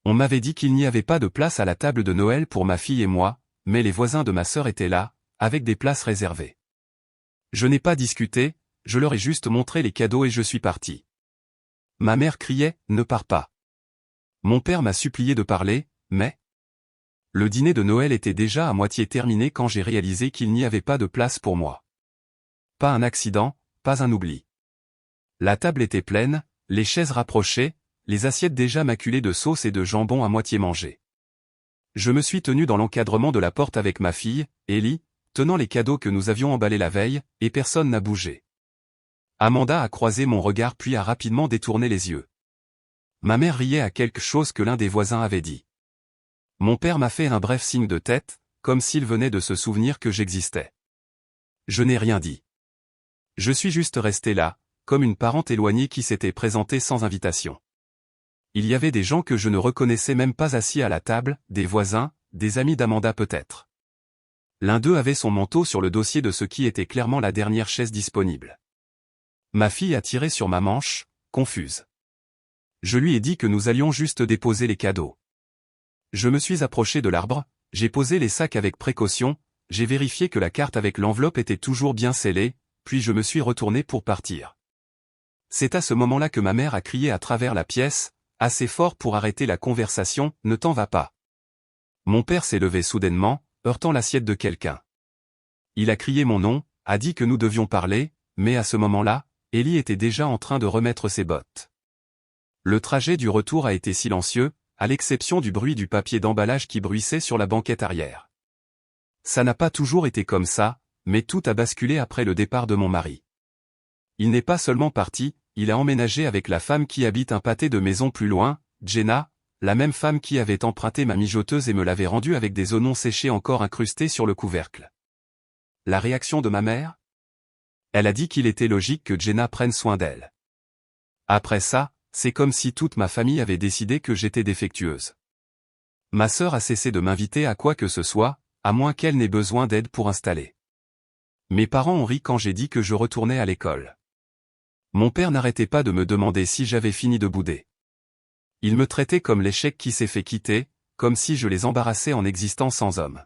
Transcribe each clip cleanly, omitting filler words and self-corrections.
On m'avait dit qu'il n'y avait pas de place à la table de Noël pour ma fille et moi, mais les voisins de ma sœur étaient là, avec des places réservées. Je n'ai pas discuté, je leur ai juste montré les cadeaux et je suis parti. Ma mère criait « Ne pars pas ». Mon père m'a supplié de parler, mais... Le dîner de Noël était déjà à moitié terminé quand j'ai réalisé qu'il n'y avait pas de place pour moi. Pas un accident, pas un oubli. La table était pleine, les chaises rapprochées, les assiettes déjà maculées de sauce et de jambon à moitié mangées. Je me suis tenu dans l'encadrement de la porte avec ma fille, Ellie, tenant les cadeaux que nous avions emballés la veille, et personne n'a bougé. Amanda a croisé mon regard puis a rapidement détourné les yeux. Ma mère riait à quelque chose que l'un des voisins avait dit. Mon père m'a fait un bref signe de tête, comme s'il venait de se souvenir que j'existais. Je n'ai rien dit. Je suis juste resté là, comme une parente éloignée qui s'était présentée sans invitation. Il y avait des gens que je ne reconnaissais même pas assis à la table, des voisins, des amis d'Amanda peut-être. L'un d'eux avait son manteau sur le dossier de ce qui était clairement la dernière chaise disponible. Ma fille a tiré sur ma manche, confuse. Je lui ai dit que nous allions juste déposer les cadeaux. Je me suis approché de l'arbre, j'ai posé les sacs avec précaution, j'ai vérifié que la carte avec l'enveloppe était toujours bien scellée, puis je me suis retourné pour partir. C'est à ce moment-là que ma mère a crié à travers la pièce, assez fort pour arrêter la conversation, « Ne t'en va pas ». Mon père s'est levé soudainement, heurtant l'assiette de quelqu'un. Il a crié mon nom, a dit que nous devions parler, mais à ce moment-là, Ellie était déjà en train de remettre ses bottes. Le trajet du retour a été silencieux, à l'exception du bruit du papier d'emballage qui bruissait sur la banquette arrière. Ça n'a pas toujours été comme ça, mais tout a basculé après le départ de mon mari. Il n'est pas seulement parti, il a emménagé avec la femme qui habite un pâté de maison plus loin, Jenna, la même femme qui avait emprunté ma mijoteuse et me l'avait rendue avec des oignons séchés encore incrustés sur le couvercle. La réaction de ma mère ? Elle a dit qu'il était logique que Jenna prenne soin d'elle. Après ça, c'est comme si toute ma famille avait décidé que j'étais défectueuse. Ma sœur a cessé de m'inviter à quoi que ce soit, à moins qu'elle n'ait besoin d'aide pour installer. Mes parents ont ri quand j'ai dit que je retournais à l'école. Mon père n'arrêtait pas de me demander si j'avais fini de bouder. Il me traitait comme l'échec qui s'est fait quitter, comme si je les embarrassais en existant sans homme.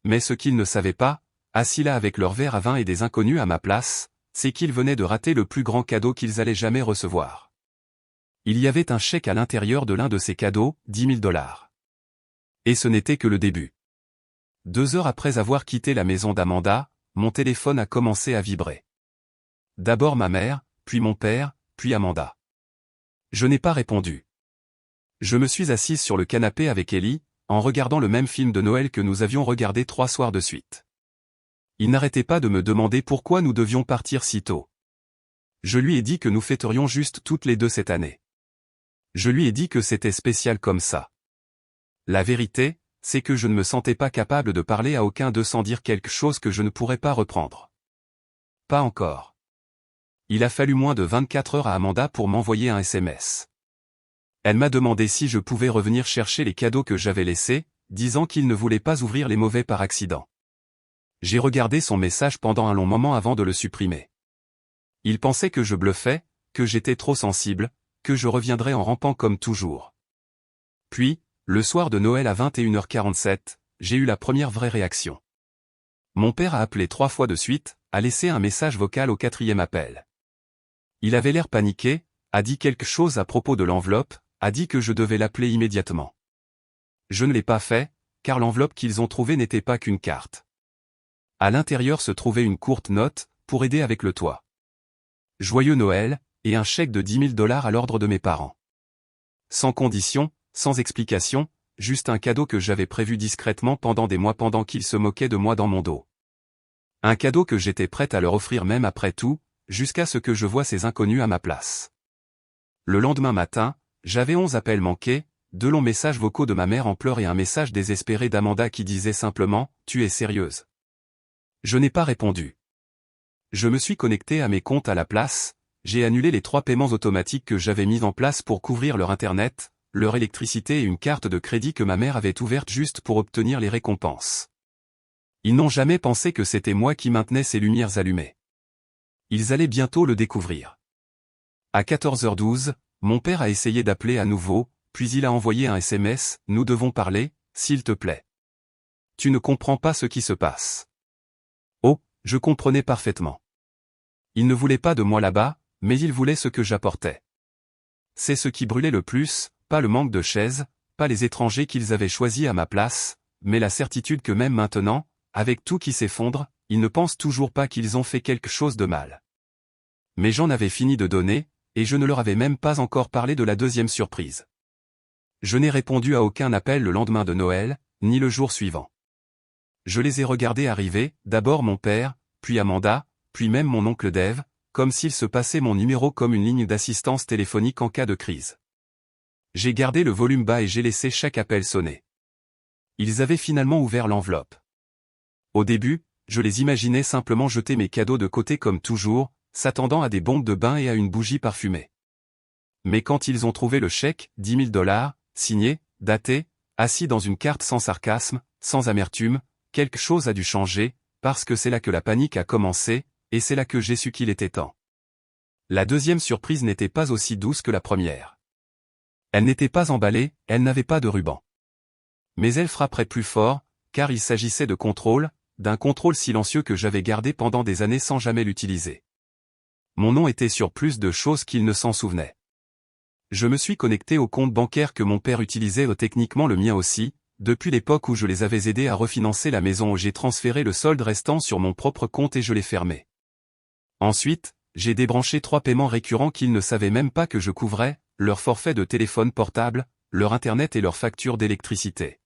Mais ce qu'ils ne savaient pas, assis là avec leur verre à vin et des inconnus à ma place, c'est qu'ils venaient de rater le plus grand cadeau qu'ils allaient jamais recevoir. Il y avait un chèque à l'intérieur de l'un de ces cadeaux, $10 000. Et ce n'était que le début. 2 heures après avoir quitté la maison d'Amanda, mon téléphone a commencé à vibrer. D'abord ma mère, puis mon père, puis Amanda. Je n'ai pas répondu. Je me suis assise sur le canapé avec Ellie, en regardant le même film de Noël que nous avions regardé 3 soirs de suite. Il n'arrêtait pas de me demander pourquoi nous devions partir si tôt. Je lui ai dit que nous fêterions juste toutes les 2 cette année. Je lui ai dit que c'était spécial comme ça. La vérité, c'est que je ne me sentais pas capable de parler à aucun d'eux sans dire quelque chose que je ne pourrais pas reprendre. Pas encore. Il a fallu moins de 24 heures à Amanda pour m'envoyer un SMS. Elle m'a demandé si je pouvais revenir chercher les cadeaux que j'avais laissés, disant qu'il ne voulait pas ouvrir les mauvais par accident. J'ai regardé son message pendant un long moment avant de le supprimer. Il pensait que je bluffais, que j'étais trop sensible, que je reviendrais en rampant comme toujours. Puis, le soir de Noël à 21h47, j'ai eu la première vraie réaction. Mon père a appelé 3 fois de suite, a laissé un message vocal au 4e appel. Il avait l'air paniqué, a dit quelque chose à propos de l'enveloppe, a dit que je devais l'appeler immédiatement. Je ne l'ai pas fait, car l'enveloppe qu'ils ont trouvée n'était pas qu'une carte. À l'intérieur se trouvait une courte note, pour aider avec le toit. Joyeux Noël, et un chèque de $10 000 à l'ordre de mes parents. Sans condition, sans explication, juste un cadeau que j'avais prévu discrètement pendant des mois pendant qu'ils se moquaient de moi dans mon dos. Un cadeau que j'étais prête à leur offrir même après tout, jusqu'à ce que je voie ces inconnus à ma place. Le lendemain matin, j'avais 11 appels manqués, 2 longs messages vocaux de ma mère en pleurs et un message désespéré d'Amanda qui disait simplement « Tu es sérieuse ?» Je n'ai pas répondu. Je me suis connecté à mes comptes à la place, j'ai annulé les 3 paiements automatiques que j'avais mis en place pour couvrir leur internet, leur électricité et une carte de crédit que ma mère avait ouverte juste pour obtenir les récompenses. Ils n'ont jamais pensé que c'était moi qui maintenais ces lumières allumées. Ils allaient bientôt le découvrir. À 14h12, mon père a essayé d'appeler à nouveau, puis il a envoyé un SMS, « Nous devons parler, s'il te plaît. Tu ne comprends pas ce qui se passe. » Oh, je comprenais parfaitement. Il ne voulait pas de moi là-bas, mais il voulait ce que j'apportais. C'est ce qui brûlait le plus, pas le manque de chaises, pas les étrangers qu'ils avaient choisis à ma place, mais la certitude que même maintenant, avec tout qui s'effondre, ils ne pensent toujours pas qu'ils ont fait quelque chose de mal. Mais j'en avais fini de donner, et je ne leur avais même pas encore parlé de la deuxième surprise. Je n'ai répondu à aucun appel le lendemain de Noël, ni le jour suivant. Je les ai regardés arriver, d'abord mon père, puis Amanda, puis même mon oncle Dave, comme s'il se passait mon numéro comme une ligne d'assistance téléphonique en cas de crise. J'ai gardé le volume bas et j'ai laissé chaque appel sonner. Ils avaient finalement ouvert l'enveloppe. Au début, je les imaginais simplement jeter mes cadeaux de côté comme toujours, s'attendant à des bombes de bain et à une bougie parfumée. Mais quand ils ont trouvé le chèque, $10 000, signé, daté, assis dans une carte sans sarcasme, sans amertume, quelque chose a dû changer, parce que c'est là que la panique a commencé, et c'est là que j'ai su qu'il était temps. La deuxième surprise n'était pas aussi douce que la première. Elle n'était pas emballée, elle n'avait pas de ruban. Mais elle frapperait plus fort, car il s'agissait de contrôle, d'un contrôle silencieux que j'avais gardé pendant des années sans jamais l'utiliser. Mon nom était sur plus de choses qu'il ne s'en souvenait. Je me suis connecté au compte bancaire que mon père utilisait techniquement le mien aussi, depuis l'époque où je les avais aidés à refinancer la maison où j'ai transféré le solde restant sur mon propre compte et je l'ai fermé. Ensuite, j'ai débranché 3 paiements récurrents qu'ils ne savaient même pas que je couvrais, leur forfait de téléphone portable, leur internet et leur facture d'électricité.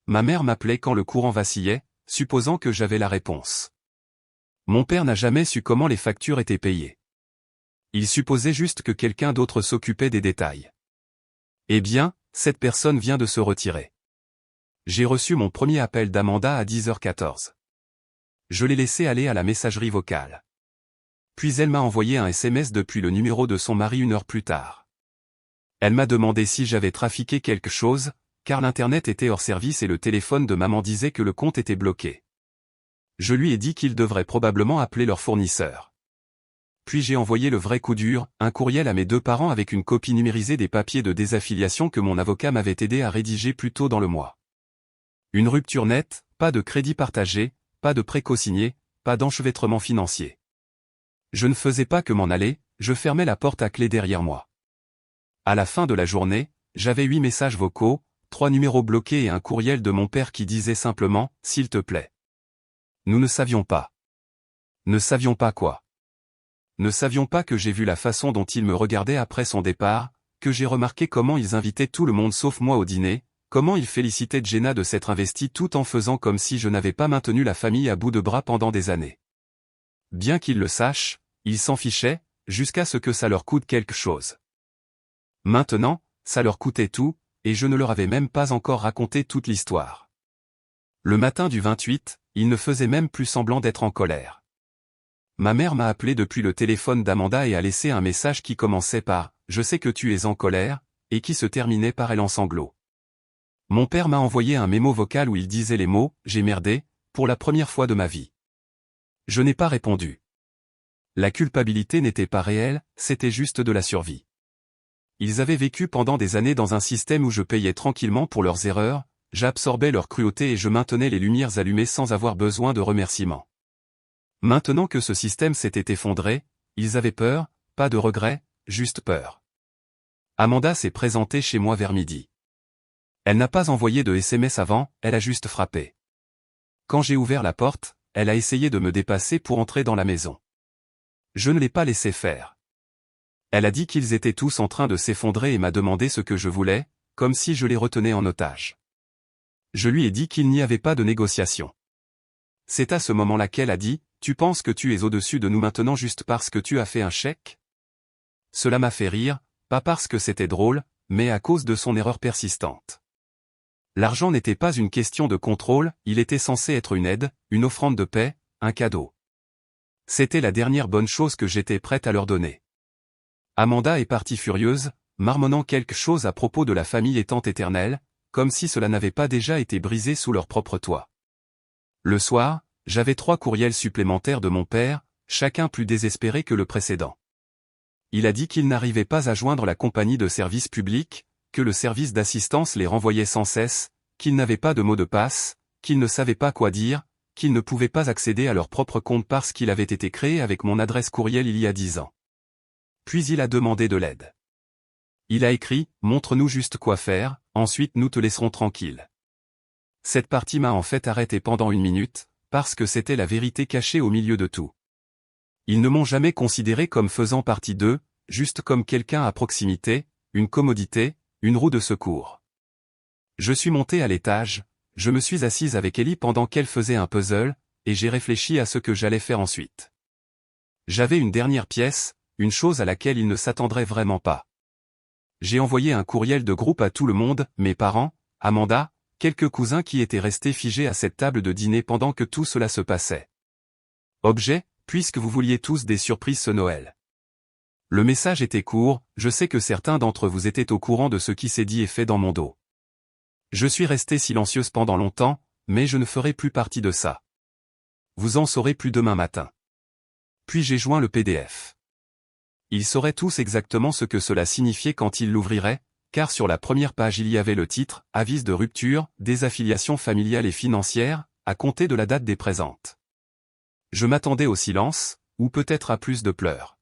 Ma mère m'appelait quand le courant vacillait, supposant que j'avais la réponse. Mon père n'a jamais su comment les factures étaient payées. Il supposait juste que quelqu'un d'autre s'occupait des détails. Eh bien, cette personne vient de se retirer. J'ai reçu mon premier appel d'Amanda à 10h14. Je l'ai laissé aller à la messagerie vocale. Puis elle m'a envoyé un SMS depuis le numéro de son mari 1 heure plus tard. Elle m'a demandé si j'avais trafiqué quelque chose, car l'internet était hors service et le téléphone de maman disait que le compte était bloqué. Je lui ai dit qu'il devrait probablement appeler leur fournisseur. Puis j'ai envoyé le vrai coup dur, un courriel à mes 2 parents avec une copie numérisée des papiers de désaffiliation que mon avocat m'avait aidé à rédiger plus tôt dans le mois. Une rupture nette, pas de crédit partagé, pas de prêt cosigné, pas d'enchevêtrement financier. Je ne faisais pas que m'en aller, je fermais la porte à clé derrière moi. À la fin de la journée, j'avais 8 messages vocaux, 3 numéros bloqués et un courriel de mon père qui disait simplement « S'il te plaît ». Nous ne savions pas. Ne savions pas quoi. Ne savions pas que j'ai vu la façon dont il me regardait après son départ, que j'ai remarqué comment ils invitaient tout le monde sauf moi au dîner, comment ils félicitaient Jenna de s'être investie tout en faisant comme si je n'avais pas maintenu la famille à bout de bras pendant des années. Bien qu'ils le sachent, ils s'en fichaient, jusqu'à ce que ça leur coûte quelque chose. Maintenant, ça leur coûtait tout, et je ne leur avais même pas encore raconté toute l'histoire. Le matin du 28, ils ne faisaient même plus semblant d'être en colère. Ma mère m'a appelé depuis le téléphone d'Amanda et a laissé un message qui commençait par « Je sais que tu es en colère » et qui se terminait par « Elle en sanglots ». Mon père m'a envoyé un mémo vocal où il disait les mots « J'ai merdé » pour la première fois de ma vie. Je n'ai pas répondu. La culpabilité n'était pas réelle, c'était juste de la survie. Ils avaient vécu pendant des années dans un système où je payais tranquillement pour leurs erreurs, j'absorbais leur cruauté et je maintenais les lumières allumées sans avoir besoin de remerciements. Maintenant que ce système s'était effondré, ils avaient peur, pas de regret, juste peur. Amanda s'est présentée chez moi vers midi. Elle n'a pas envoyé de SMS avant, elle a juste frappé. Quand j'ai ouvert la porte, elle a essayé de me dépasser pour entrer dans la maison. Je ne l'ai pas laissé faire. Elle a dit qu'ils étaient tous en train de s'effondrer et m'a demandé ce que je voulais, comme si je les retenais en otage. Je lui ai dit qu'il n'y avait pas de négociation. C'est à ce moment-là qu'elle a dit « Tu penses que tu es au-dessus de nous maintenant juste parce que tu as fait un chèque ?» Cela m'a fait rire, pas parce que c'était drôle, mais à cause de son erreur persistante. L'argent n'était pas une question de contrôle, il était censé être une aide, une offrande de paix, un cadeau. C'était la dernière bonne chose que j'étais prête à leur donner. Amanda est partie furieuse, marmonnant quelque chose à propos de la famille étant éternelle, comme si cela n'avait pas déjà été brisé sous leur propre toit. Le soir, j'avais 3 courriels supplémentaires de mon père, chacun plus désespéré que le précédent. Il a dit qu'il n'arrivait pas à joindre la compagnie de service public, que le service d'assistance les renvoyait sans cesse, qu'ils n'avaient pas de mot de passe, qu'ils ne savaient pas quoi dire, qu'ils ne pouvaient pas accéder à leur propre compte parce qu'il avait été créé avec mon adresse courriel il y a 10 ans. Puis il a demandé de l'aide. Il a écrit « Montre-nous juste quoi faire, ensuite nous te laisserons tranquille ». Cette partie m'a en fait arrêté pendant 1 minute, parce que c'était la vérité cachée au milieu de tout. Ils ne m'ont jamais considéré comme faisant partie d'eux, juste comme quelqu'un à proximité, une commodité, une roue de secours. Je suis monté à l'étage, je me suis assise avec Ellie pendant qu'elle faisait un puzzle, et j'ai réfléchi à ce que j'allais faire ensuite. J'avais une dernière pièce, une chose à laquelle ils ne s'attendraient vraiment pas. J'ai envoyé un courriel de groupe à tout le monde, mes parents, Amanda, quelques cousins qui étaient restés figés à cette table de dîner pendant que tout cela se passait. Objet, puisque vous vouliez tous des surprises ce Noël. Le message était court, je sais que certains d'entre vous étaient au courant de ce qui s'est dit et fait dans mon dos. Je suis restée silencieuse pendant longtemps, mais je ne ferai plus partie de ça. Vous en saurez plus demain matin. Puis j'ai joint le PDF. Ils sauraient tous exactement ce que cela signifiait quand ils l'ouvriraient, car sur la première page il y avait le titre « Avis de rupture, désaffiliation familiale et financière, à compter de la date des présentes ». Je m'attendais au silence, ou peut-être à plus de pleurs.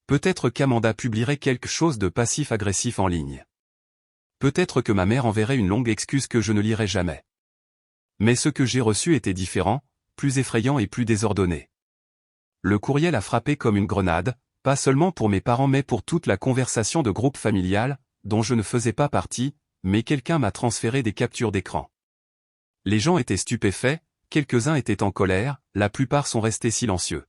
Peut-être qu'Amanda publierait quelque chose de passif-agressif en ligne. Peut-être que ma mère enverrait une longue excuse que je ne lirai jamais. Mais ce que j'ai reçu était différent, plus effrayant et plus désordonné. Le courriel a frappé comme une grenade, pas seulement pour mes parents mais pour toute la conversation de groupe familial, dont je ne faisais pas partie, mais quelqu'un m'a transféré des captures d'écran. Les gens étaient stupéfaits, quelques-uns étaient en colère, la plupart sont restés silencieux.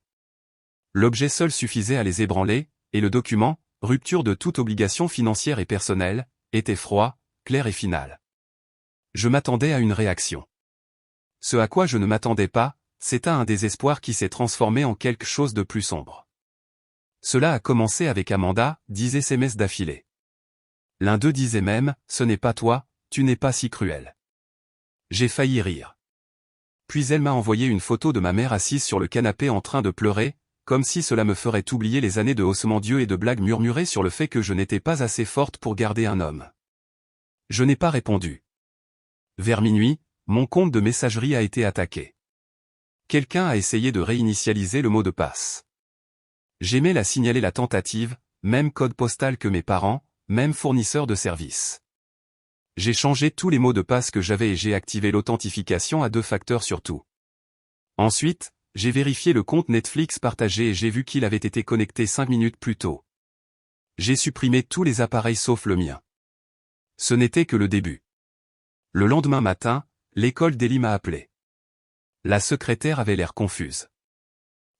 L'objet seul suffisait à les ébranler, et le document, rupture de toute obligation financière et personnelle, était froid, clair et final. Je m'attendais à une réaction. Ce à quoi je ne m'attendais pas, c'est à un désespoir qui s'est transformé en quelque chose de plus sombre. Cela a commencé avec Amanda, 10 SMS d'affilée. L'un d'eux disait même, « Ce n'est pas toi, tu n'es pas si cruel ». J'ai failli rire. Puis elle m'a envoyé une photo de ma mère assise sur le canapé en train de pleurer, comme si cela me ferait oublier les années de haussement d'yeux et de blagues murmurées sur le fait que je n'étais pas assez forte pour garder un homme. Je n'ai pas répondu. Vers minuit, mon compte de messagerie a été attaqué. Quelqu'un a essayé de réinitialiser le mot de passe. J'aimais la signaler la tentative, même code postal que mes parents, même fournisseur de services. J'ai changé tous les mots de passe que j'avais et j'ai activé l'authentification à 2 facteurs surtout. Ensuite, j'ai vérifié le compte Netflix partagé et j'ai vu qu'il avait été connecté 5 minutes plus tôt. J'ai supprimé tous les appareils sauf le mien. Ce n'était que le début. Le lendemain matin, l'école d'Ellie m'a appelé. La secrétaire avait l'air confuse.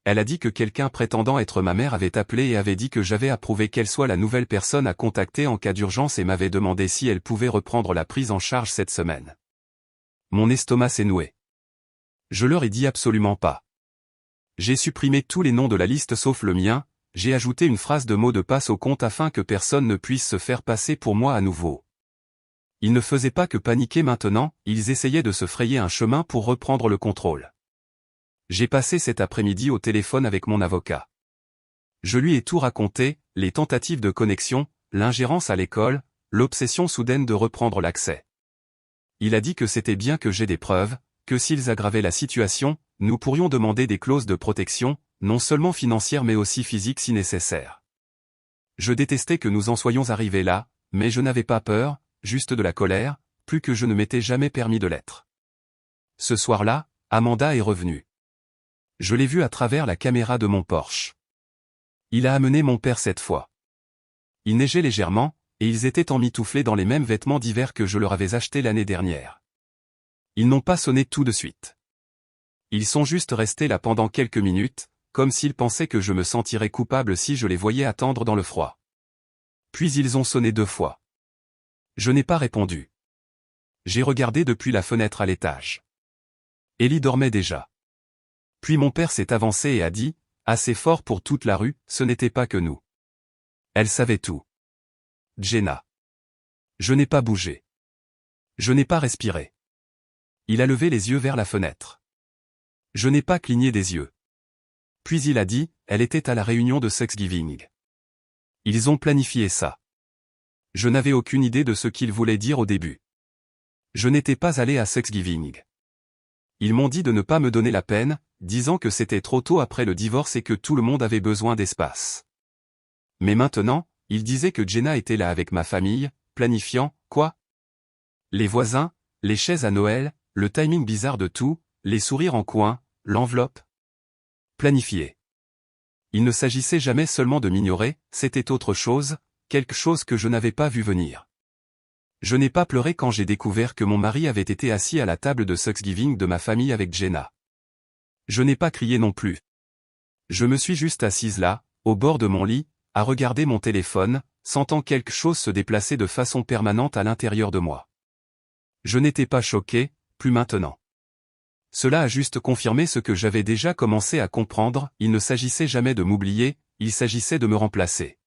Elle a dit que quelqu'un prétendant être ma mère avait appelé et avait dit que j'avais approuvé qu'elle soit la nouvelle personne à contacter en cas d'urgence et m'avait demandé si elle pouvait reprendre la prise en charge cette semaine. Mon estomac s'est noué. Je leur ai dit absolument pas. J'ai supprimé tous les noms de la liste sauf le mien, j'ai ajouté une phrase de mot de passe au compte afin que personne ne puisse se faire passer pour moi à nouveau. Ils ne faisaient pas que paniquer maintenant, ils essayaient de se frayer un chemin pour reprendre le contrôle. J'ai passé cet après-midi au téléphone avec mon avocat. Je lui ai tout raconté, les tentatives de connexion, l'ingérence à l'école, l'obsession soudaine de reprendre l'accès. Il a dit que c'était bien que j'ai des preuves, que s'ils aggravaient la situation, nous pourrions demander des clauses de protection, non seulement financières mais aussi physiques si nécessaire. Je détestais que nous en soyons arrivés là, mais je n'avais pas peur, juste de la colère, plus que je ne m'étais jamais permis de l'être. Ce soir-là, Amanda est revenue. Je l'ai vue à travers la caméra de mon Porsche. Il a amené mon père cette fois. Il neigeait légèrement, et ils étaient emmitouflés dans les mêmes vêtements d'hiver que je leur avais achetés l'année dernière. Ils n'ont pas sonné tout de suite. Ils sont juste restés là pendant quelques minutes, comme s'ils pensaient que je me sentirais coupable si je les voyais attendre dans le froid. Puis ils ont sonné 2 fois. Je n'ai pas répondu. J'ai regardé depuis la fenêtre à l'étage. Ellie dormait déjà. Puis mon père s'est avancé et a dit, assez fort pour toute la rue, ce n'était pas que nous. Elle savait tout. Jenna. Je n'ai pas bougé. Je n'ai pas respiré. Il a levé les yeux vers la fenêtre. Je n'ai pas cligné des yeux. Puis il a dit, elle était à la réunion de Thanksgiving. Ils ont planifié ça. Je n'avais aucune idée de ce qu'ils voulaient dire au début. Je n'étais pas allé à Thanksgiving. Ils m'ont dit de ne pas me donner la peine, disant que c'était trop tôt après le divorce et que tout le monde avait besoin d'espace. Mais maintenant, ils disaient que Jenna était là avec ma famille, planifiant, quoi? Les voisins, les chaises à Noël, le timing bizarre de tout, les sourires en coin, l'enveloppe. Planifié. Il ne s'agissait jamais seulement de m'ignorer, c'était autre chose, quelque chose que je n'avais pas vu venir. Je n'ai pas pleuré quand j'ai découvert que mon mari avait été assis à la table de Thanksgiving de ma famille avec Jenna. Je n'ai pas crié non plus. Je me suis juste assise là, au bord de mon lit, à regarder mon téléphone, sentant quelque chose se déplacer de façon permanente à l'intérieur de moi. Je n'étais pas choqué, plus maintenant. Cela a juste confirmé ce que j'avais déjà commencé à comprendre, il ne s'agissait jamais de m'oublier, il s'agissait de me remplacer.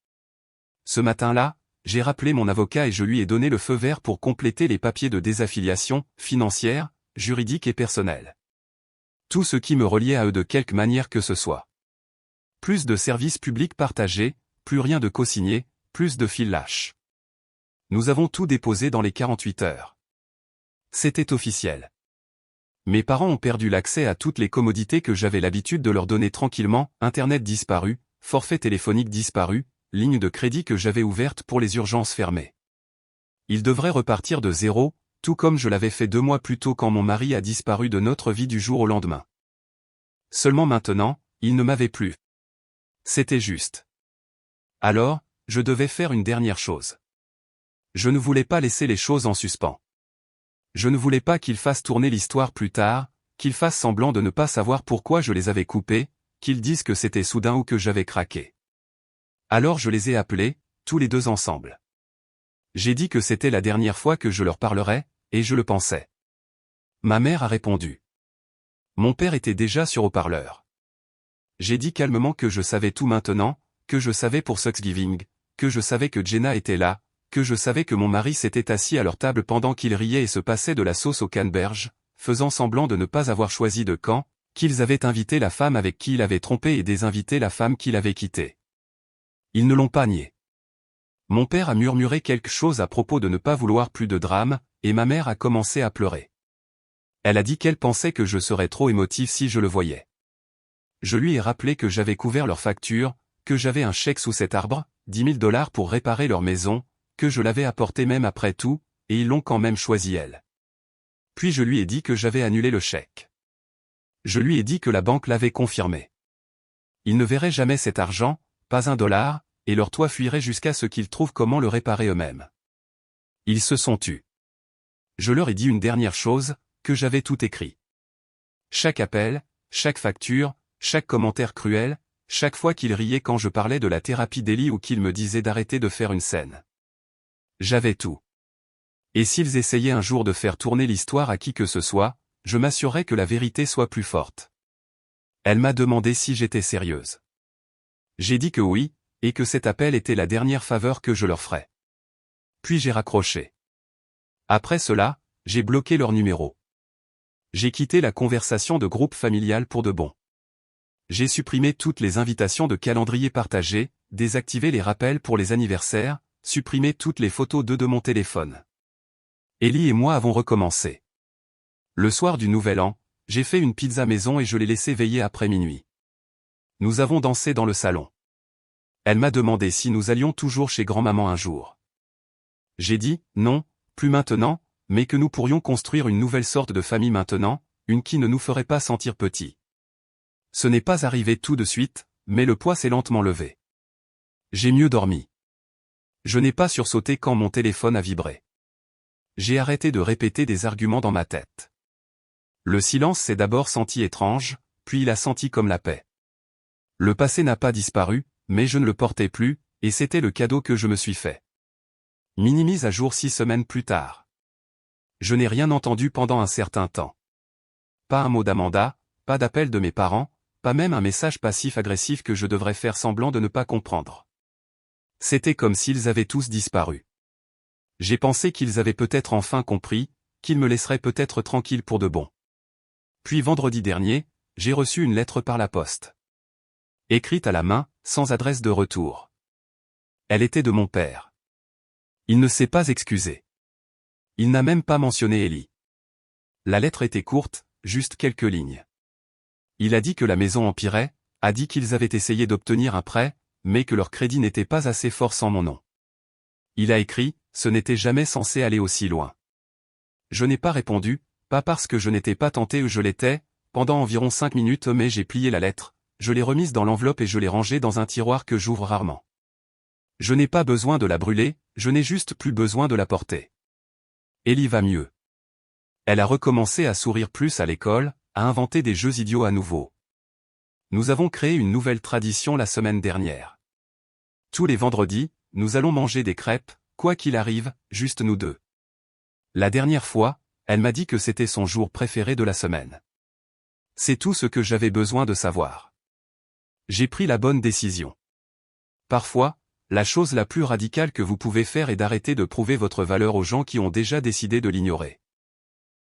Ce matin-là, j'ai rappelé mon avocat et je lui ai donné le feu vert pour compléter les papiers de désaffiliation, financière, juridique et personnelle. Tout ce qui me reliait à eux de quelque manière que ce soit. Plus de services publics partagés, plus rien de co-signé, plus de fil lâche. Nous avons tout déposé dans les 48 heures. C'était officiel. Mes parents ont perdu l'accès à toutes les commodités que j'avais l'habitude de leur donner tranquillement, Internet disparu, forfait téléphonique disparu, ligne de crédit que j'avais ouverte pour les urgences fermées. Ils devraient repartir de zéro, tout comme je l'avais fait 2 mois plus tôt quand mon mari a disparu de notre vie du jour au lendemain. Seulement maintenant, il ne m'avait plus. C'était juste. Alors, je devais faire une dernière chose. Je ne voulais pas laisser les choses en suspens. Je ne voulais pas qu'ils fassent tourner l'histoire plus tard, qu'ils fassent semblant de ne pas savoir pourquoi je les avais coupés, qu'ils disent que c'était soudain ou que j'avais craqué. Alors je les ai appelés, tous les deux ensemble. J'ai dit que c'était la dernière fois que je leur parlerais, et je le pensais. Ma mère a répondu. Mon père était déjà sur haut-parleur. J'ai dit calmement que je savais tout maintenant, que je savais pour Thanksgiving, que je savais que Jenna était là, que je savais que mon mari s'était assis à leur table pendant qu'ils riaient et se passaient de la sauce au canneberge, faisant semblant de ne pas avoir choisi de camp, qu'ils avaient invité la femme avec qui il avait trompé et désinvité la femme qu'il avait quittée. Ils ne l'ont pas nié. Mon père a murmuré quelque chose à propos de ne pas vouloir plus de drame, et ma mère a commencé à pleurer. Elle a dit qu'elle pensait que je serais trop émotif si je le voyais. Je lui ai rappelé que j'avais couvert leurs factures, que j'avais un chèque sous cet arbre, $10 000 pour réparer leur maison, que je l'avais apporté même après tout, et ils l'ont quand même choisi elle. Puis je lui ai dit que j'avais annulé le chèque. Je lui ai dit que la banque l'avait confirmé. Ils ne verraient jamais cet argent, pas $1, et leur toit fuirait jusqu'à ce qu'ils trouvent comment le réparer eux-mêmes. Ils se sont tus. Je leur ai dit une dernière chose, que j'avais tout écrit. Chaque appel, chaque facture, chaque commentaire cruel, chaque fois qu'ils riaient quand je parlais de la thérapie d'Ellie ou qu'ils me disaient d'arrêter de faire une scène. J'avais tout. Et s'ils essayaient un jour de faire tourner l'histoire à qui que ce soit, je m'assurerais que la vérité soit plus forte. Elle m'a demandé si j'étais sérieuse. J'ai dit que oui, et que cet appel était la dernière faveur que je leur ferais. Puis j'ai raccroché. Après cela, j'ai bloqué leur numéro. J'ai quitté la conversation de groupe familial pour de bon. J'ai supprimé toutes les invitations de calendrier partagé, désactivé les rappels pour les anniversaires, supprimé toutes les photos d'eux de mon téléphone. Ellie et moi avons recommencé. Le soir du Nouvel An, j'ai fait une pizza maison et je l'ai laissé veiller après minuit. Nous avons dansé dans le salon. Elle m'a demandé si nous allions toujours chez grand-maman un jour. J'ai dit, non, plus maintenant, mais que nous pourrions construire une nouvelle sorte de famille maintenant, une qui ne nous ferait pas sentir petits. Ce n'est pas arrivé tout de suite, mais le poids s'est lentement levé. J'ai mieux dormi. Je n'ai pas sursauté quand mon téléphone a vibré. J'ai arrêté de répéter des arguments dans ma tête. Le silence s'est d'abord senti étrange, puis il a senti comme la paix. Le passé n'a pas disparu, mais je ne le portais plus, et c'était le cadeau que je me suis fait. Minimise à jour 6 semaines plus tard. Je n'ai rien entendu pendant un certain temps. Pas un mot d'Amanda, pas d'appel de mes parents, pas même un message passif-agressif que je devrais faire semblant de ne pas comprendre. C'était comme s'ils avaient tous disparu. J'ai pensé qu'ils avaient peut-être enfin compris, qu'ils me laisseraient peut-être tranquille pour de bon. Puis vendredi dernier, j'ai reçu une lettre par la poste. Écrite à la main, sans adresse de retour. Elle était de mon père. Il ne s'est pas excusé. Il n'a même pas mentionné Ellie. La lettre était courte, juste quelques lignes. Il a dit que la maison empirait, a dit qu'ils avaient essayé d'obtenir un prêt, mais que leur crédit n'était pas assez fort sans mon nom. Il a écrit, ce n'était jamais censé aller aussi loin. Je n'ai pas répondu, pas parce que je n'étais pas tenté ou je l'étais, pendant environ 5 minutes mais j'ai plié la lettre, je l'ai remise dans l'enveloppe et je l'ai rangée dans un tiroir que j'ouvre rarement. Je n'ai pas besoin de la brûler, je n'ai juste plus besoin de la porter. Ellie va mieux. Elle a recommencé à sourire plus à l'école, à inventer des jeux idiots à nouveau. Nous avons créé une nouvelle tradition la semaine dernière. Tous les vendredis, nous allons manger des crêpes, quoi qu'il arrive, juste nous deux. La dernière fois, elle m'a dit que c'était son jour préféré de la semaine. C'est tout ce que j'avais besoin de savoir. J'ai pris la bonne décision. Parfois, la chose la plus radicale que vous pouvez faire est d'arrêter de prouver votre valeur aux gens qui ont déjà décidé de l'ignorer.